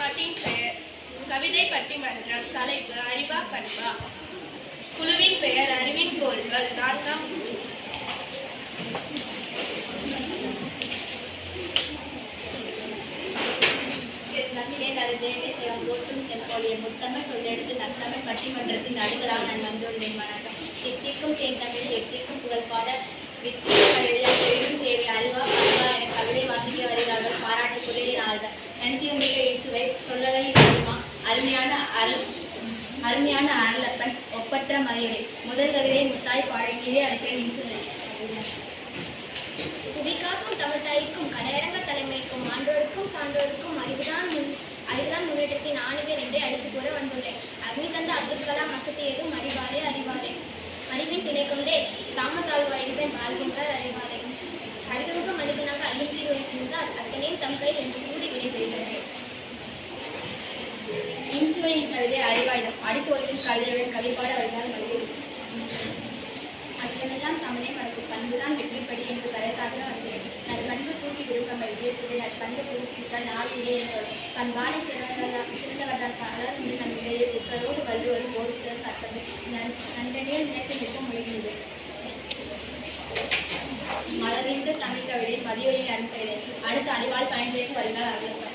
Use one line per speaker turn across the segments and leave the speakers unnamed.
பாட்டின் பெயர் கவிதை பட்டிமன்றம். தலைப்பு அறிவா பண்பா. குழுவின் பெயர் அறிவின் கோள்கள். 4ஆம் குழு. முத்தமிழ் சொல்லெடுத்து நத்தமிழ் பட்டிமன்றத்தின் நடுவராக நான் வந்துள்ளேன். வணக்கம். எத்திற்கும் தேன் தமிழ் எத்திற்கும் புகழ்பாட பெரிதும் தேவை அறிவா பண்பா என கவிதை வாசிக்க வருகிறார்கள். பாராட்டுக்குள்ளே நாள்கள் நன்றியும் மிக இயேசுவை சொல்லலை தெரியுமா? அருமையான அருளப்பன் ஒப்பற்ற மதியவை. முதல் கவிதை முத்தாய் பாடகிலே அழைக்கிறேன் இன்சுவை.
புவிகாக்கும் தமிழ் தாய்க்கும் கலையரங்க தலைமைக்கும் ஆண்டோருக்கும் சான்றோருக்கும் அறிவுதான் முன்னேற்றத்தின் ஆணிகள் என்றே அழைத்து கூற வந்துள்ளேன். அக்னி தந்த அப்துல் கலாம் அசத்தியதும் அறிவாலே அறிவாலே. அறிவின் திணை கொண்டே தாமஸ் ஆல்வா எடிசன் வாழ்கின்றார் அறிவாலே. அறிவுமிகு மனிதனாக ஐம்பீர் வைக்கின்றார் அத்தனையும் தம் கை என்று கூறி விடைபெறுகிறது.
இன்சுவையின் கவிதை அறிவாயுதம். அடித்தோழியின் கவிதையுடன் கவிப்பாட வருகிறார் மதியம்.
அத்தமெல்லாம் தமிழை மறக்கும் பண்புதான் வெற்றிப்படி என்று பறைசாற்ற வருகிறேன். அது பண்பு தூக்கி விருப்பம் எழுதியது பண்பு தூக்கிவிட்டால் நாளிலே என்பவர் பண்பானை சிறந்தவர்தான் பலர் என்று நம் இடையே புத்தரோடு வள்ளுவரும் போதித்தல் கற்பது நன்றனியில் நினைத்து நிற்க முடிகிறது.
மலர்ந்து தமிழ் கவிதை மதியொலியின் அருங்கவிதை. அடுத்த அறிவால் பயன் பேச வருகிறார் அவர்கள்.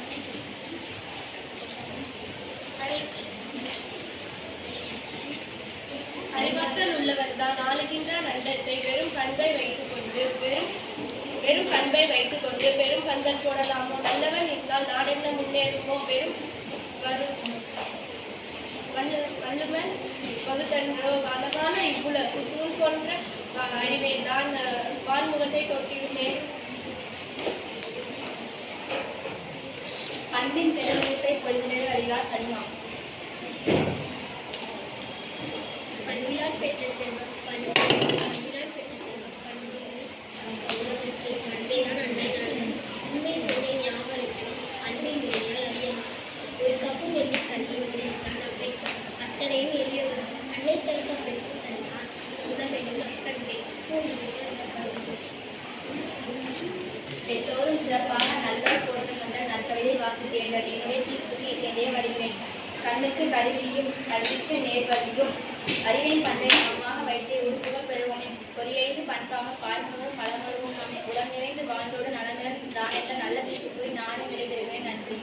அறிவாற்றல் உள்ளவர் தான் ஆளுகின்ற நண்டத்தை வெறும் பண்பை வைத்துக் கொண்டு பெரும் பண்பல் போடலாமோ? நல்லவன் இருந்தால் நாடென்ன முன்னேறுமோ? பெரும் வள்ளுவன் பகுத்தன்றோ? அழகான இவ்வுலகு தூண் போன்ற அறிவை தான் வான்முகத்தை தொட்டிடுமே.
பண்பின் பெருமிதத்தை பொழுதிலே அறிவார் சரிமா. பண்பிலால் பெற்ற செல்வம் உண்மை சொல்லி ஞாபகம் அன்பின் மொழியால் அறியலாம். ஒரு கப்பும் எண்ணி தண்ணீர் தனவை அத்தனையும் எளியவர் அன்னை தரிசம் பெற்று தந்தார் உணவெனும் அப்பன்பை பூமிட்டு அந்த கருத்து.
பெற்றோரும் சிறப்பாக நல்ல போட்டு கொண்ட நற்கவிதை வாசிப்பீர்கள். என்னுடைய தீர்ப்புக்கு இதே வருகிறேன். கண்ணுக்கு கருவியும் கல்விக்கு நேர்வழியும் அறிவின் பண்பை சமமாக வைத்து உறுப்புகள் பெறுவோனே. பொறியெய்து பண்பாக பால்முகம் பழமருவும் உடல் நிறைந்து வாழ்ந்தோடு நலநிலம் தானென்ற நல்ல தீர்ப்பு கூறி நானும் விடைபெறுகிறேன். நன்றி.